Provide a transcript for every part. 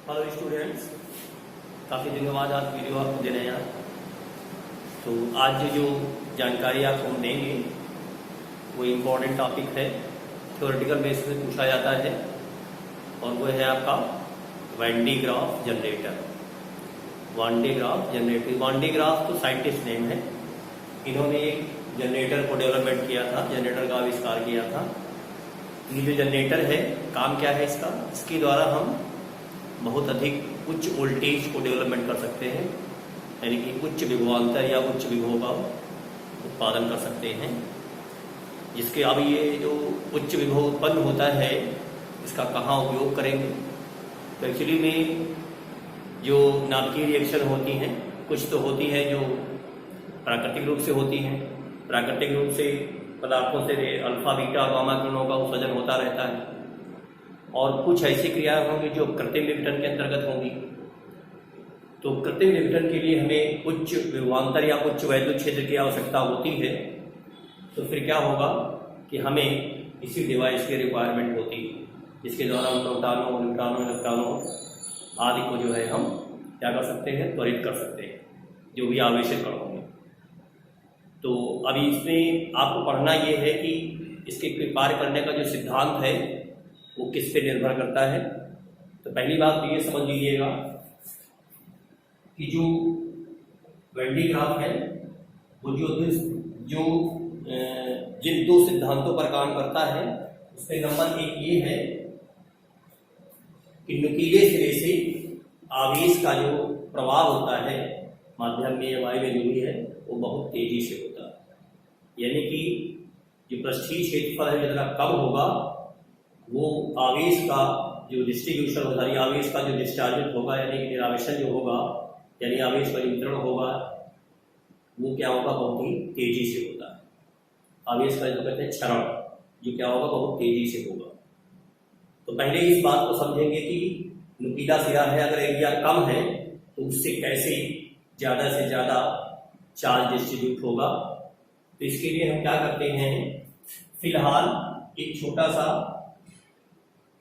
Hello students, काफ़ी दिनों बाद आज वीडियो आपको दे रहे हैं। तो आज जो जानकारी आपको हम देंगे वो इम्पोर्टेंट टॉपिक है, थ्योरेटिकल बेसिस पे पूछा जाता है और वो है आपका Van de Graaff generator. Van de Graaff generator, Van de Graaff तो साइंटिस्ट नेम है। इन्होंने एक जनरेटर को डेवलपमेंट किया था, जनरेटर का आविष्कार किया था। ये जो जनरेटर है, काम क्या है इसका? इसके द्वारा हम बहुत अधिक उच्च वोल्टेज को डेवलपमेंट कर सकते हैं, यानी कि उच्च विभवांतर या उच्च विभव का उत्पादन कर सकते हैं। जिसके अब ये जो उच्च विभव उत्पन्न होता है, इसका कहाँ उपयोग करेंगे? तो एक्चुअली में जो नाभिकीय रिएक्शन होती हैं, कुछ तो होती है जो प्राकृतिक रूप से होती हैं। प्राकृतिक रूप से पदार्थों से अल्फा बीटा गामा किरणों का उत्सर्जन होता रहता है, और कुछ ऐसी क्रियाएं होंगी जो कृत्रिम विघटन के अंतर्गत होंगी। तो कृत्रिम विघटन के लिए हमें उच्च विभवांतर या उच्च वैद्युत क्षेत्र की आवश्यकता होती है। तो फिर क्या होगा कि हमें इसी डिवाइस की रिक्वायरमेंट होती है, जिसके द्वारा हम प्रोटॉनों, न्यूट्रॉनों, इलेक्ट्रॉनों आदि को जो है हम क्या कर सकते हैं, त्वरित कर सकते हैं, जो भी आवेशित कण होंगे। तो अभी इसमें आपको पढ़ना ये है कि इसके कार्य करने का जो सिद्धांत है वो किस पे निर्भर करता है। तो पहली बात तो ये समझ लीजिएगा कि जो वैन डी ग्राफ है वो जो जिन दो सिद्धांतों पर काम करता है, उसमें नंबर एक ये है कि नुकीले सिरे से आवेश का जो प्रवाह होता है माध्यम में या वायु में जो भी है, वो बहुत तेजी से होता है। यानी कि जो पृष्ठीय क्षेत्रफल है जितना कम होगा, वो आवेश का जो डिस्ट्रीब्यूशन होगा, यानी आवेश का जो डिस्चार्ज होगा, यानी कि निरावेशन जो होगा, यानी आवेश का वितरण होगा, वो क्या होगा, बहुत ही तेजी से होता है। आवेश का जो कहते हैं क्षरण, जो क्या होगा, बहुत तेजी से होगा। तो पहले इस बात को समझेंगे कि नुकीला सिरा है, अगर एरिया कम है तो उससे कैसे ज़्यादा से ज़्यादा चार्ज डिस्ट्रीब्यूट होगा। तो इसके लिए हम क्या करते हैं, फिलहाल एक छोटा सा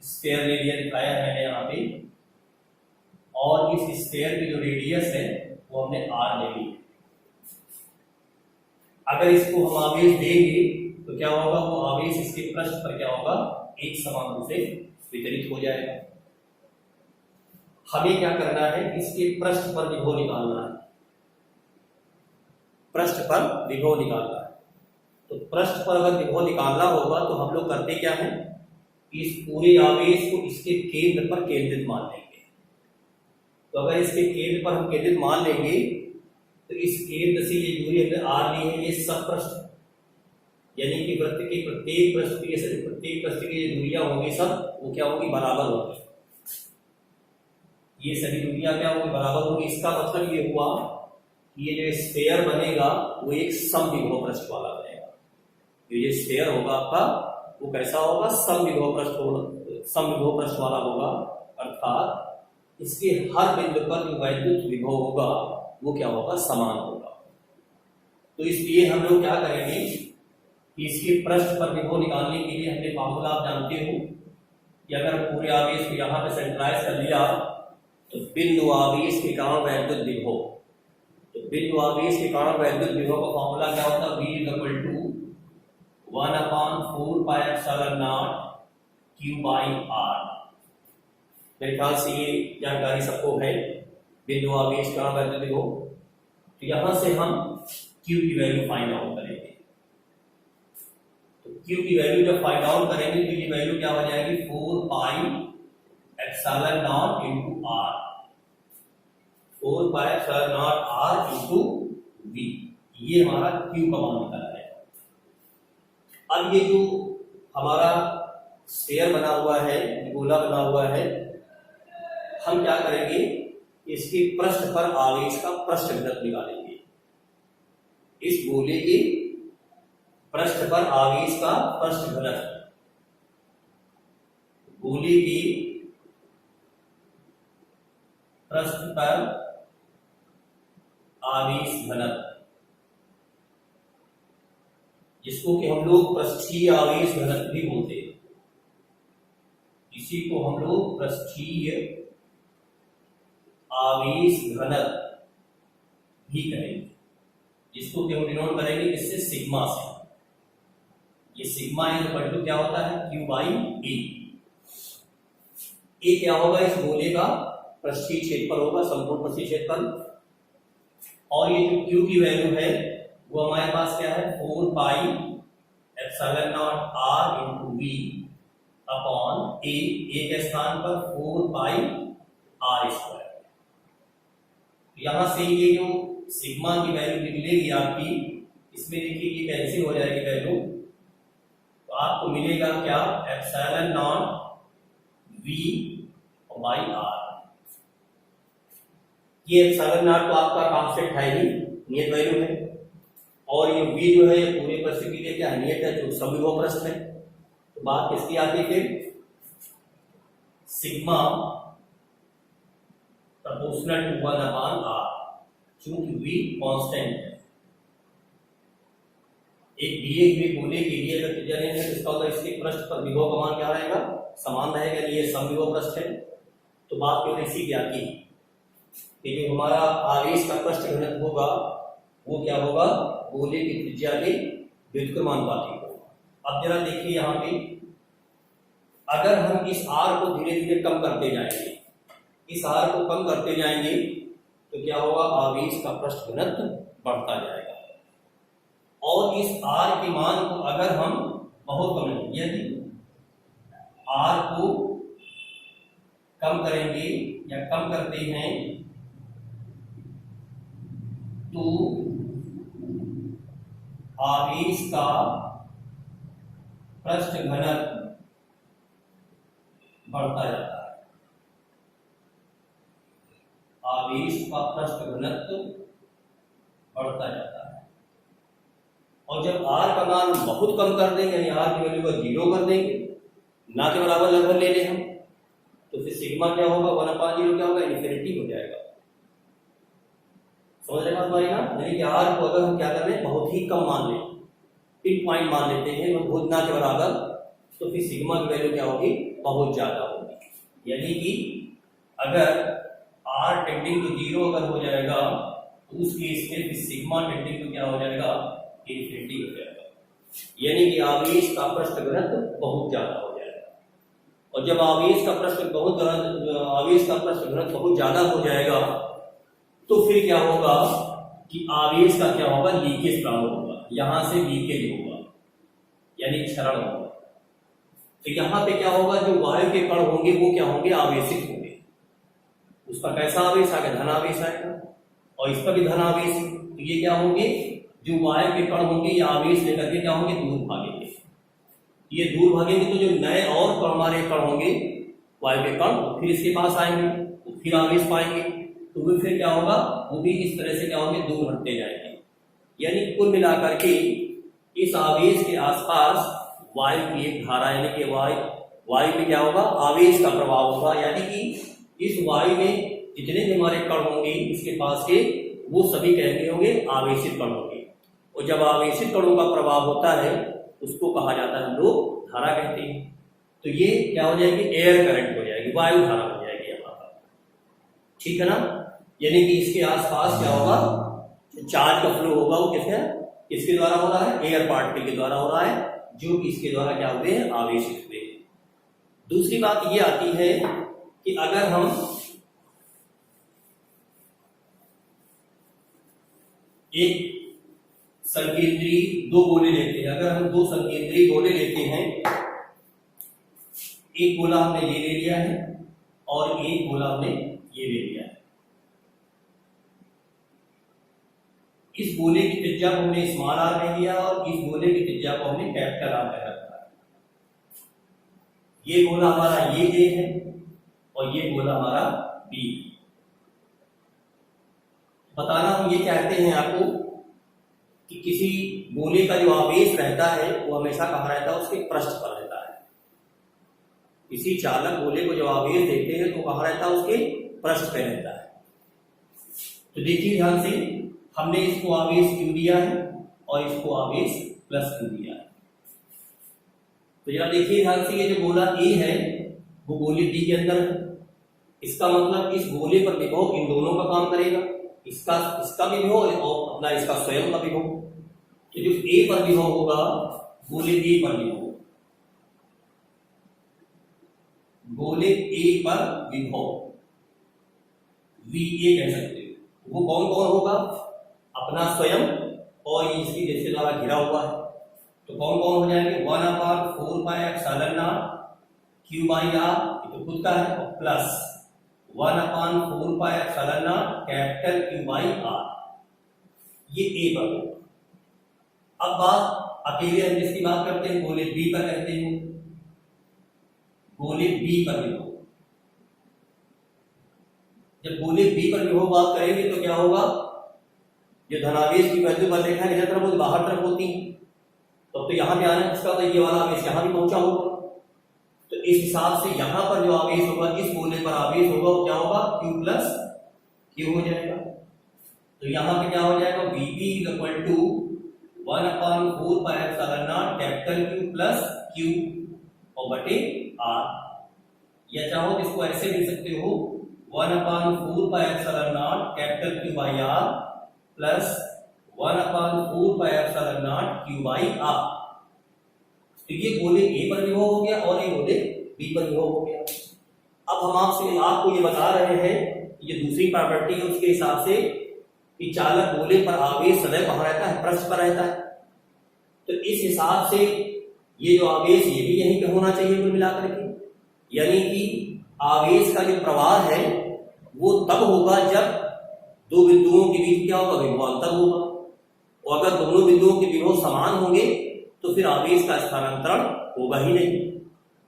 स्फीयर एरिया दिखाया है यहाँ पे, और इस स्फीयर की जो रेडियस है वो हमने r ले ली। अगर इसको हम आवेश देंगे तो क्या होगा, वो आवेश इसके पृष्ठ पर क्या होगा, एक समान रूप से वितरित हो जाएगा। हमें क्या करना है, इसके पृष्ठ पर विभव निकालना है, पृष्ठ पर विभव निकालना है। तो पृष्ठ पर अगर विभव निकालना होगा तो हम लोग करते क्या है, इस पूरे आवेश को इसके केंद्र पर केंद्रित मान लेंगे। तो अगर इसके केंद्र पर हम केंद्रित मान लेंगे तो इस केंद्र से ये दूरी हमने आर ली है, ये सब पृष्ठ, यानी कि वृत्त के प्रत्येक पृष्ठ की जो दूरियां होंगी सब वो क्या होगी, बराबर होगी। ये सभी दूरियां क्या होगी, बराबर होगी। इसका मतलब ये हुआ कि ये जो स्फीयर बनेगा वो एक समविभव पृष्ठ वाला बनेगा। ये जो स्फीयर होगा आपका वो कैसा होगा, समविभव पृष्ठ वाला होगा। अर्थात इसके हर बिंदु पर जो वैद्युत विभव होगा वो क्या होगा, समान होगा। तो इसलिए हम लोग क्या करेंगे कि इसके पृष्ठ पर विभव निकालने के लिए हमने फार्मूला आप जानते हो कि अगर पूरे आवेश को यहाँ पे सेंट्रलाइज कर लिया तो बिंदु आवेश के कारण वैद्युत विभव, तो बिंदु आवेश के कारण वैद्युत विभव का फार्मूला क्या होता है, V = 1/4πε0 Q/R। मेरे ख्याल से ये जानकारी सबको है, बिंदु आवेश का वैद्युत विभव। तो यहां से हम Q की वैल्यू फाइंड आउट करेंगे। तो Q की वैल्यू जब फाइंड आउट करेंगे तो ये वैल्यू क्या हो जाएगी, 4πε0 × R, 4πε0 R × V। ये हमारा Q का मान निकला है। अब ये जो हमारा स्फीयर बना हुआ है, गोला बना हुआ है, हम क्या करेंगे, इसके पृष्ठ पर आवेश का पृष्ठ घनत्व निकालेंगे। इस गोले के पृष्ठ पर आवेश का पृष्ठ घनत्व, गोले के पृष्ठ पर आवेश घनत्व, जिसको कि हम लोग पृष्ठीय आवेश घनत्व भी बोलते हैं। इसी को हम लोग पृष्ठीय आवेश घनत्व भी कहेंगे, जिसको हम डिनोट करेंगे किससे, सिग्मा से। ये सिग्मा इज इक्वल टू क्या होता है, Q बाई ए। ए क्या होगा, इस गोले का पृष्ठीय क्षेत्रफल होगा, संपूर्ण पृष्ठीय क्षेत्रफल। और ये जो Q की वैल्यू है वो हमारे पास क्या है, 4 pi epsilon naught r into V upon A. A के स्थान पर 4 पाई r स्क्वायर। यहां से ये जो सिग्मा की वैल्यू निकलेगी आपकी, इसमें देखिए ये कैंसिल हो जाएगी वैल्यू, तो आपको मिलेगा क्या, epsilon naught V by R. ये एप्सिलॉन नॉट तो आपका कांस्टेंट है ही, नियत वैल्यू है, और ये v जो है ये पूरे पृष्ठ के लिए क्या है, नियत है, जो समविभव पृष्ठ है। तो बात किसकी आती है फिर, sigma proportional to 1 upon r, चूंकि v कांस्टेंट है। एक दिए हुए गोले के लिए अगर त्रिज्या है तो इसका होगा, इसके पृष्ठ पर विभव का मान क्या रहेगा, समान रहेगा, ये समविभव पृष्ठ है। तो बात केवल इसी की आती है कि जो हमारा आवेश का पृष्ठ घनत्व होगा वो क्या होगा, गोले की त्रिज्या के व्युत्क्रमानुपाती होगा। अब जरा देखिए यहाँ पे, अगर हम इस r को धीरे धीरे कम करते जाएंगे, इस r को कम करते जाएंगे तो क्या होगा, आवेश का पृष्ठ घनत्व बढ़ता जाएगा। और इस r के मान को अगर हम बहुत कम करेंगे, यदि r को कम करेंगे या कम करते हैं तो आवेश का पृष्ठ घनत्व बढ़ता जाता है। आवेश का पृष्ठ घनत्व बढ़ता जाता है। और जब r का मान बहुत कम कर देंगे, यानी r की वैल्यू को 0 कर देंगे, ना के बराबर लगभग ले लें हम, तो फिर सिग्मा क्या होगा, 1/0 क्या होगा, इन्फिनिटी हो जाएगा। समझ रहे बात हमारी ना, यानी कि r को अगर हम क्या कर रहे हैं, बहुत ही कम मान लें, पिन पॉइंट मान लेते हैं, बहुत ना के बराबर, तो फिर सिग्मा की वैल्यू क्या होगी, बहुत ज्यादा होगी। यानी कि अगर r टेंडिंग टू 0 अगर हो जाएगा तो उस केस में फिर सिग्मा टेंडिंग टू क्या हो जाएगा, इन्फिनिटी हो जाएगा। यानी कि आवेश का पृष्ठ घनत्व बहुत ज्यादा हो जाएगा। और जब आवेश का पृष्ठ घनत्व बहुत ज्यादा हो जाएगा तो फिर क्या होगा कि आवेश का क्या होगा, लीकेज प्रारंभ होगा, यहां से लीकेज होगा, यानी क्षरण होगा। तो यहां पे क्या होगा, जो वायु के कण होंगे वो क्या होंगे, आवेशित होंगे। उसका कैसा आवेश आएगा, धन आवेश आएगा, और इस पर भी धन आवेश। तो ये क्या होंगे, जो वायु के कण होंगे ये आवेश लेकर के क्या होंगे, दूर भागेंगे। ये दूर भागेंगे तो जो नए और हमारे कण होंगे, वायु के कण, फिर इसके पास आएंगे तो फिर आवेश पाएंगे, तो वो फिर क्या होगा, वो भी इस तरह से क्या होंगे, दूर हटते जाएंगे। यानी कुल मिलाकर के इस आवेश के आसपास वायु की एक धारा, यानी कि वायु में क्या होगा, आवेश का प्रभाव होगा। यानी कि इस वायु में जितने भी हमारे कण होंगे इसके पास के, वो सभी कहते होंगे आवेशित कण होंगे। और जब आवेशित कणों का प्रभाव होता है उसको कहा जाता है, हम लोग धारा कहते हैं। तो ये क्या हो जाएगी, एयर करंट हो जाएगी, वायु धारा हो जाएगी यहाँ पर, ठीक है ना। यानी कि इसके आसपास क्या होगा, चार्ज का फ्लो होगा वो किसके द्वारा हो रहा है, एयर पार्टिकल के द्वारा हो रहा है, जो कि इसके द्वारा क्या हुए हैं, आवेशित हुए। दूसरी बात ये आती है कि अगर हम एक संकेंद्री दो गोले लेते हैं, अगर हम दो संकेंद्री गोले लेते हैं, एक गोला हमने ये ले लिया है और एक गोला हमने ये ले लिया है। इस गोले की त्रिज्या को हमने स्मॉल आर ले लिया और इस गोले की त्रिज्या को हमने कैपिटल आर ले रखा है। ये गोला हमारा ये ए है और ये गोला हमारा बी। बताना हम ये चाहते हैं आपको कि किसी गोले का जो आवेश रहता है वो हमेशा कहाँ रहता है, उसके पृष्ठ पर रहता है। किसी चालक गोले को जो आवेश देते हैं तो कहाँ रहता है, उसके पृष्ठ पे रहता है। तो देखिए ध्यान से, हमने इसको आवेश क्यू दिया है और इसको आवेश प्लस क्यू दिया है। तो जरा देखिए ध्यान से, ये जो गोला ए है वो गोले डी के अंदर है, इसका मतलब इस गोले पर विभव इन दोनों का काम करेगा, इसका भी विभव और अपना इसका स्वयं का विभव। तो जो ए पर विभव होगा गोले ए पर विभव, गोले ए पर विभव VA कह सकते हो, वो कौन कौन होगा, अपना स्वयं और ये इसकी जैसे द्वारा घिरा हुआ है, तो कौन कौन हो जाएंगे 1/4πε0 Q/R, ये तो खुद का है, और प्लस 1/4πε0 कैपिटल Q/R, ये ए पर होगा। अब बात अकेले हम जिसकी बात करते हैं गोले बी पर कहते हैं, गोले बी पर विभव। जब गोले बी पर विभव बात करेंगे तो क्या होगा, जो धनावेश की वैल्यू पर देखा है इधर तरफ वो बाहर तरफ होती है, तो यहाँ पे आना इसका तो ये वाला आवेश यहाँ भी पहुंचा होगा, तो इस हिसाब से यहाँ पर जो आवेश होगा इस गोले पर आवेश होगा वो क्या होगा Q प्लस Q हो जाएगा। तो यहाँ पे क्या हो जाएगा VB equal to 1/4πε0 capital Q plus Q और बटे R, या चाहो तो इसको ऐसे लिख सकते हो 1/4πε0 कैपिटल Q/R प्लस 1/4πε0 Q/R। तो ये गोले ए पर विभव हो गया और ये गोले बी पर विभव हो गया। अब हम आपको ये बता रहे हैं, ये दूसरी प्रॉपर्टी है उसके हिसाब से कि चालक गोले पर आवेश सदैव कहाँ रहता है, पृष्ठ पर रहता है। तो इस हिसाब से ये जो आवेश ये भी यहीं पे होना चाहिए कुल मिलाकर के, यानी कि आवेश का जो प्रवाह है वो तब होगा जब दो बिंदुओं के बीच क्या होगा, विभवांतर होगा, और अगर दोनों बिंदुओं के विभव समान होंगे तो फिर आवेश का स्थानांतरण होगा ही नहीं।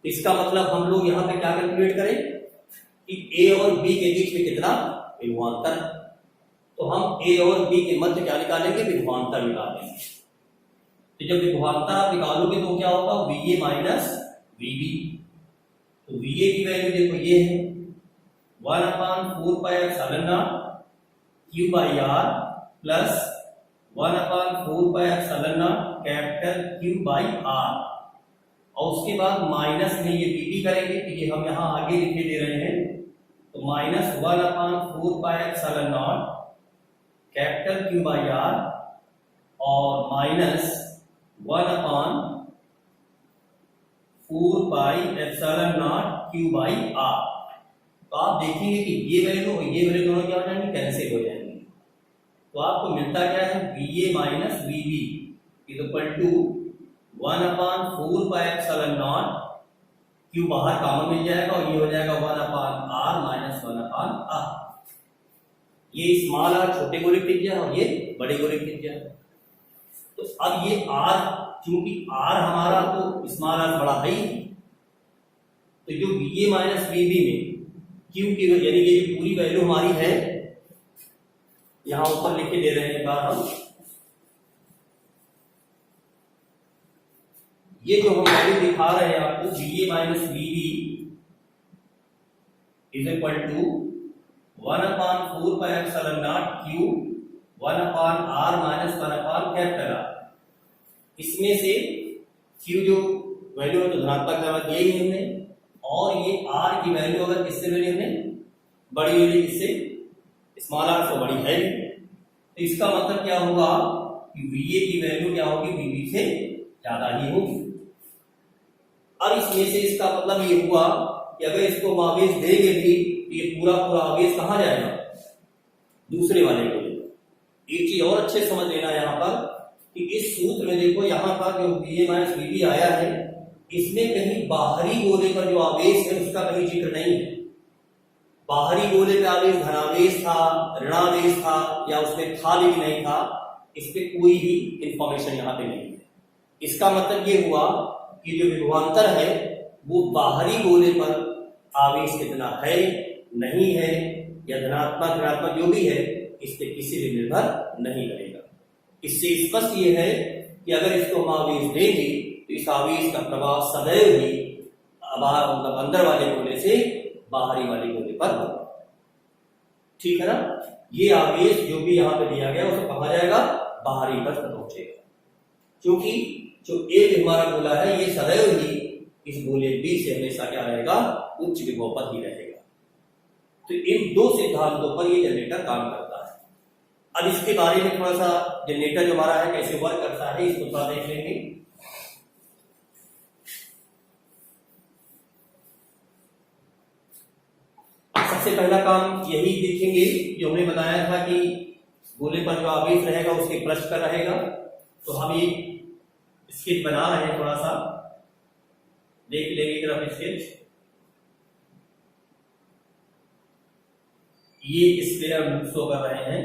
इसका मतलब हम लोग यहाँ पे क्या कैलकुलेट करें कि ए और बी के बीच में कितना विभवांतर है, तो हम ए और बी के मध्य क्या निकालेंगे, विभवांतर निकालेंगे। तो जब विभवांतर आप निकालोगे तो क्या होगा VA माइनस VB। तो VA की वैल्यू देखो ये है 1/4πε0 Q/R प्लस 1/4πε0 कैपिटल Q/R, और उसके बाद माइनस में ये VB करेंगे, तो ये हम यहाँ आगे लिखे दे रहे हैं, तो माइनस 1/4πε0 कैपिटल Q/R और माइनस 1/4πε0 Q/R। तो आप देखेंगे कि ये वैल्यू और ये वैल्यू दोनों क्या हो जाएंगे, कैंसिल हो जाएंगे। तो आपको मिलता क्या है VA minus VB equal to 1/4πε0 Q बाहर कॉमन मिल जाएगा और ये हो जाएगा 1/R माइनस 1/R। ये स्मॉल r छोटे को लिख दीजिए और ये बड़े को लिख दीजिए। तो अब ये r, चूंकि r हमारा तो स्मॉल r बड़ा है ही, तो जो VA माइनस VB में Q की यानी ये जो पूरी वैल्यू हमारी है यहां ऊपर लिख के दे रहे हैं एक बार हम, ये जो हम वैल्यू दिखा रहे हैं आपको VA minus VB is equal to 1/4πε0 Q 1/R minus 1/R। इसमें से Q जो वैल्यू है तो धनात्मक नंबर दिए ही हमने, और ये R की वैल्यू अगर किससे ले हमने बड़ी ले ली, किससे स्मॉल r से बड़ी है, तो इसका मतलब क्या होगा कि VA की वैल्यू क्या होगी VB से ज्यादा ही होगी। अब इसमें से इसका मतलब ये हुआ कि अगर इसको हम आवेश देंगे भी तो ये पूरा आवेश कहाँ जाएगा, दूसरे वाले को। एक चीज और अच्छे समझ लेना यहाँ पर कि इस सूत्र में देखो यहाँ पर जो VA माइनस VB आया है इसमें कहीं बाहरी गोले पर जो आवेश है उसका कहीं जिक्र नहीं है। बाहरी गोले पे आवेश धनावेश था, ऋणावेश था, या उसमें था लेकिन नहीं था, इस पे कोई भी इंफॉर्मेशन यहाँ पे नहीं है। इसका मतलब ये हुआ कि जो विभवांतर है वो बाहरी गोले पर आवेश कितना है, नहीं है, या धनात्मक ऋणात्मक जो भी है, इस पे किसी भी निर्भर नहीं करेगा। इससे स्पष्ट ये है कि अगर इसको हम आवेश देंगे तो इस आवेश का प्रभाव सदैव ही मतलब अंदर वाले गोले से बाहरी वाले गोले पर होगा। ठीक है ना। ये आवेश जो भी यहाँ पे दिया गया उसे कहा जाएगा बाहरी पर पहुंचेगा, क्योंकि जो एक हमारा गोला है ये सदैव ही इस गोले बी से हमेशा क्या रहेगा, उच्च विभव पर ही रहेगा। तो इन दो सिद्धांतों पर ये जनरेटर काम करता है। अब इसके बारे में थोड़ा सा जनरेटर जो हमारा है कैसे वर्क करता है इसको थोड़ा देख लेंगे। सबसे पहला काम यही देखेंगे जो हमने बताया था कि गोले पर जो आवेश रहेगा उसके पृष्ठ पर रहेगा। तो हम ये स्केच बना रहे हैं, थोड़ा सा देख लेंगे ग्राफ स्केच। ये स्फीयर शो कर रहे हैं।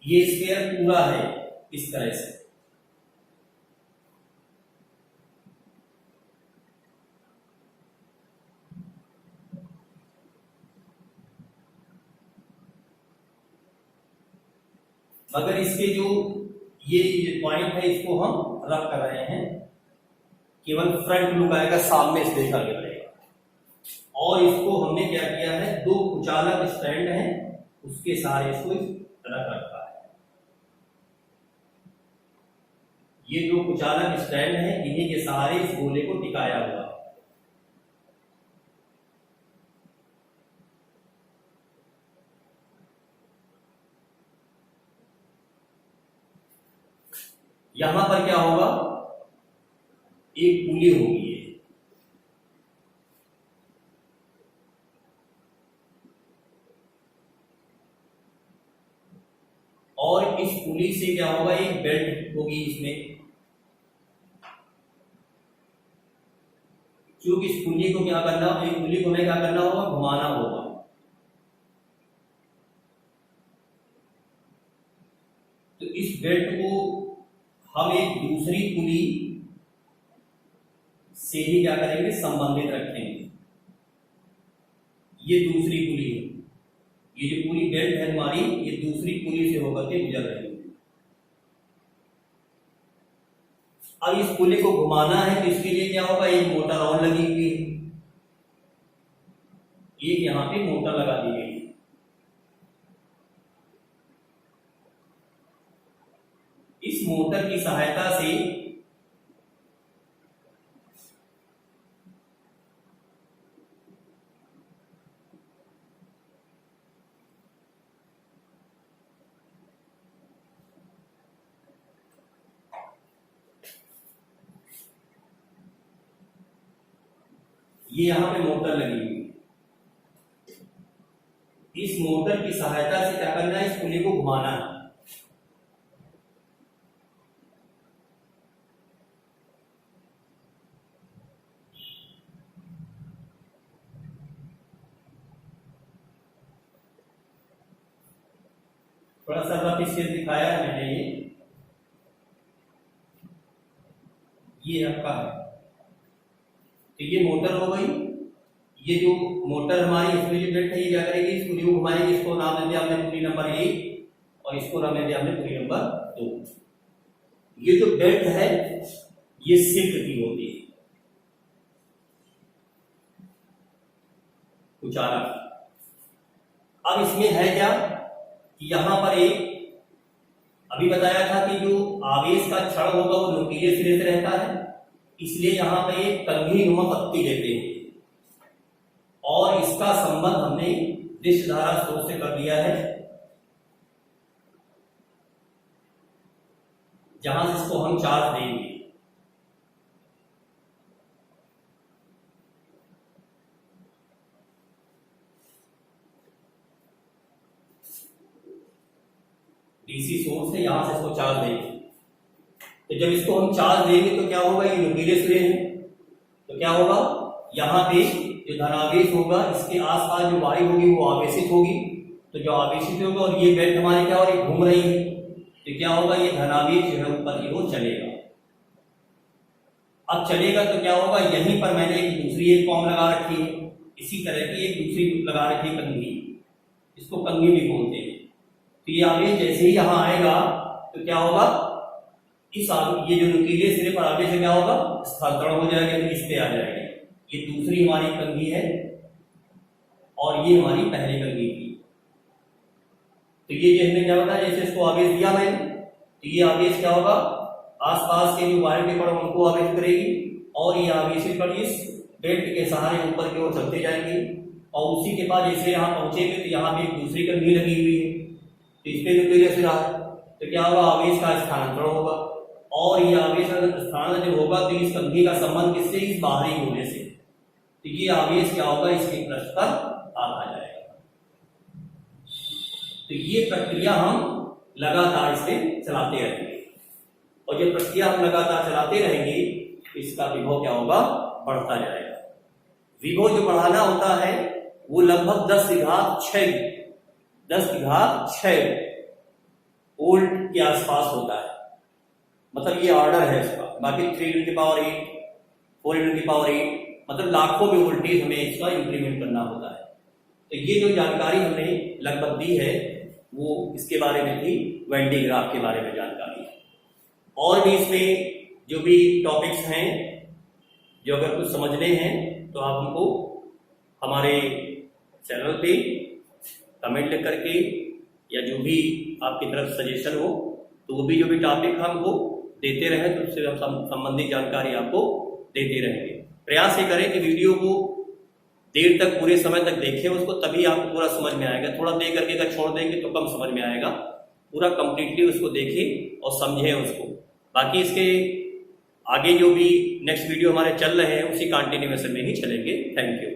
ये स्फीयर पूरा है इस तरह से। मगर इसके जो ये पॉइंट है इसको हम रख कर रहे हैं, केवल फ्रंट लुक आएगा, सामने से देखा गया रहेगा। और इसको हमने क्या किया है, दो कुचालक स्टैंड हैं उसके सारे इसको रख रखा है। ये दो कुचालक स्टैंड हैं, इन्हीं के सहारे इस गोले को टिकाया हुआ। यहां पर क्या होगा, एक पुली होगी और इस पुली से क्या होगा, एक बेल्ट होगी इसमें। क्योंकि इस पुली को क्या करना, एक पुली को हमें क्या करना होगा, घुमाना होगा। तो इस बेल्ट को हम एक दूसरी पुली से ही क्या करेंगे, संबंधित रखेंगे। ये दूसरी पुली है, ये जो पूरी बेल्ट है हमारी, ये दूसरी पुली से होकर के गुजर रही है। अब इस पुली को घुमाना है तो इसके लिए क्या होगा, एक मोटर और लगी हुई है, एक यहां पे मोटर लगा दी गई है। इस मोटर की सहायता से ये यहां पे मोटर लगी हुई है। इस मोटर की सहायता से क्या करना है, इस पुली को घुमाना है। थोड़ा सा रफ स्केच दिखाया है मैंने, ये आपका है। तो ये मोटर हो गई। ये जो मोटर हमारी इसमें जो बेल्ट है ये क्या करेगी, इस पुली को घुमाएगी। इसको नाम दे दिया हमने पुली नंबर 1 और इसको नाम दे दिया हमने पुली नंबर 2। ये जो बेल्ट है ये सिल्क की होती है, कुचालक। अब इसमें है क्या, यहां पर एक अभी बताया था कि जो आवेश का क्षण होगा वो नुकीले सिरे से रहता है, इसलिए यहां पर एक कंघी नुमा पत्ती देते हैं और इसका संबंध हमने दिश धारा स्रोत से कर दिया है, जहां से इसको हम चार्ज देंगे। डीसी सोर्स है, यहां से इसको चार्ज देंगे। तो जब इसको हम चार्ज देंगे तो क्या होगा, ये नुकीले सिरे हैं, तो क्या होगा, यहाँ पे जो धनावेश होगा इसके आसपास जो वायु होगी वो आवेशित होगी। तो जो आवेशित होगा और ये बेल्ट हमारी क्या हो रही, घूम रही है, तो क्या होगा, ये धनावेश जो है ऊपर की ओर चलेगा। अब चलेगा तो क्या होगा, यहीं पर मैंने एक दूसरी एक फॉर्म लगा रखी है, इसी तरह की एक दूसरी लगा रखी है कंघी, इसको कंघी भी बोलते हैं। तो ये आवेश जैसे ही यहाँ आएगा तो क्या होगा, इस ये जो नुकीले सिरे पर आवेश क्या होगा, स्थानांतरण हो जाएगा, इस पे आ जाएगा। ये दूसरी हमारी कंघी है और ये हमारी पहली कंघी थी। तो ये जो हमने क्या बताया, जैसे इसको आवेश दिया मैंने, तो ये आवेश क्या होगा, आसपास के जो वायु के कण उनको आवेशित करेगी और ये आवेशित कण इस बेल्ट के सहारे ऊपर की ओर चलते जाएंगे और उसी के बाद जैसे यहाँ पहुंचेंगे तो यहाँ पे एक दूसरी कंघी लगी हुई है, तो इस पे भी कोई ऐसे रहा तो क्या होगा, आवेश का स्थानांतरण होगा और ये आवेश स्थानांतरण जब होगा तो इस कंघी का संबंध किससे, इस बाहरी होने से, तो ये आवेश क्या होगा, इसके पृष्ठ पर आ जाएगा। तो ये प्रक्रिया हम लगातार इसे चलाते रहेंगे और जब प्रक्रिया हम लगातार चलाते रहेंगे तो इसका विभव क्या होगा, बढ़ता जाएगा। विभव जो बढ़ाना होता है वो लगभग 10 की घात 6 वोल्ट के आसपास होता है, मतलब ये ऑर्डर है इसका। बाकी 3 × 8 4 × 8 मतलब लाखों में वोल्टेज हमें इसका इंक्रीमेंट करना होता है। तो ये जो जानकारी हमने लगभग दी है वो इसके बारे में थी, वेन डी ग्राफ के बारे में जानकारी। और भी इसमें जो भी टॉपिक्स हैं जो अगर कुछ समझने हैं तो आप हमको हमारे चैनल पे कमेंट करके या जो भी आपकी तरफ सजेशन हो तो वो भी जो भी टॉपिक हमको देते रहे तो उससे हम संबंधित जानकारी आपको देते रहेंगे। प्रयास ये करें कि वीडियो को देर तक, पूरे समय तक देखें उसको, तभी आपको पूरा समझ में आएगा। थोड़ा देर करके अगर छोड़ देंगे तो कम समझ में आएगा। पूरा कंप्लीटली उसको देखें और समझें उसको। बाकी इसके आगे जो भी नेक्स्ट वीडियो हमारे चल रहे हैं उसी कंटिन्यूएशन में ही चलेंगे। Thank you.